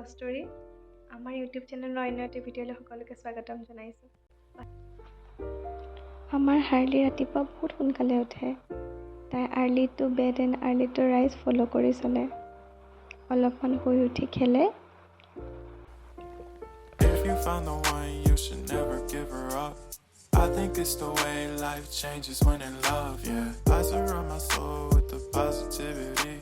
কষ্টুৰী আমাৰ ইউটিউব চেনেলৰ অন্য এটা ভিডিঅ'লৈ সকলোকে স্বাগতম জনাইছোঁ। আমাৰ হাৰ্লি ৰাতিপুৱা বহুত সোনকালে উঠে। তাই early to bed and early to ৰাইজ ফ'ল' কৰি চলে। অলপমান শুই উঠি খেলে। If you found the one, you should never give her up. I think it's the way life changes when in love, yeah. I surround my soul with the positivity.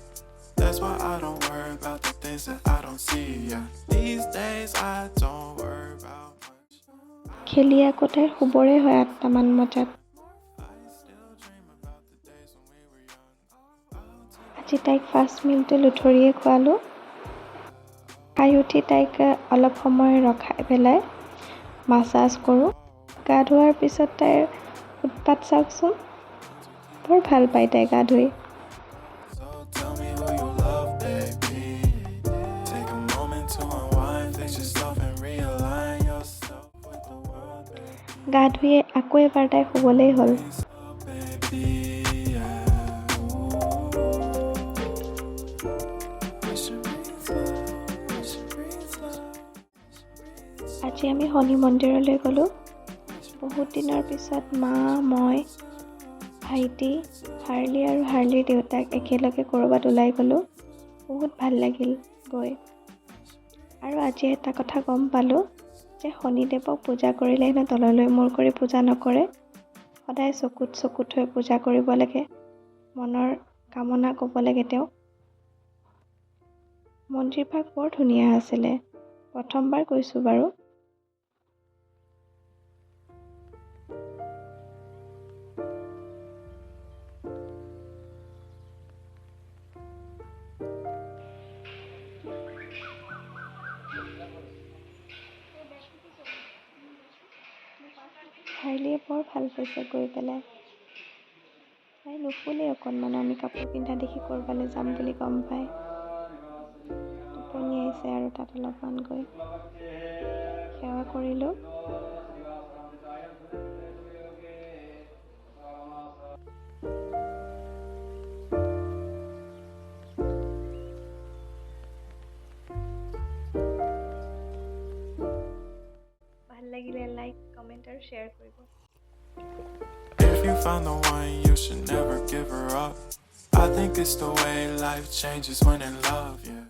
That's why I don't worry about the things that I don't see, yeah. These days I don't worry about much. খেলি আকৌ তাইৰ শুবৰে হয় 8টামান বজাত। I still dream about the days when we were young. আজি তাইক first মিলটো লুথৰিয়ে খোৱালোঁ। খাই উঠি তাইক অলপ সময় ৰখাই পেলাই মাছাজ কৰোঁ। গা ধোৱাৰ পিছত তাইৰ উৎপাত চাওকচোন। বৰ ভাল পায় তাই গা ধুই। So tell me who you love, baby. Take a moment to unwind, fix yourself and realign yourself with the world, baby. গা ধুয়ে আকৌ এবাৰ তাই শুবলেই হ'ল। So baby, yeah. We should breathe slow, we should breathe slow. আজি আমি শনি মন্দিৰলৈ গ'লোঁ। বহুত দিনৰ পিছত মা, মই, ভাইটি, হাৰ্লি আৰু হাৰ্লিৰ দেউতাক একেলগে ক'ৰবাত ওলাই গ'লোঁ। বহুত ভাল লাগিল গৈ। আৰু আজি এটা কথা গম পালোঁ যে শনিদেৱক পূজা কৰিলে হেনো তললৈ মূৰ কৰি পূজা নকৰে। সদায় চকুত চকুত হৈ পূজা কৰিব লাগে। মনৰ কামনা ক'ব লাগে তেওঁক। মন্দিৰভাগ বৰ ধুনীয়া আছিলে। প্ৰথমবাৰ গৈছোঁ বাৰু। হাৰ্লিয়ে বৰ ভাল পাইছে গৈ পেলাই। তাই নুশুলেই অকণমান আমি কাপোৰ পিন্ধা দেখি ক'ৰবালৈ যাম বুলি গম পায়। টোপনি আহিছে আৰু তাত অলপমান গৈ সেৱা কৰিলোঁ। ভাল লাগিলে লাইক, কমেণ্ট আৰু শ্বেয়াৰ কৰিব। If you found the one, you should never give her up. I think it's the way life changes when in love, yeah.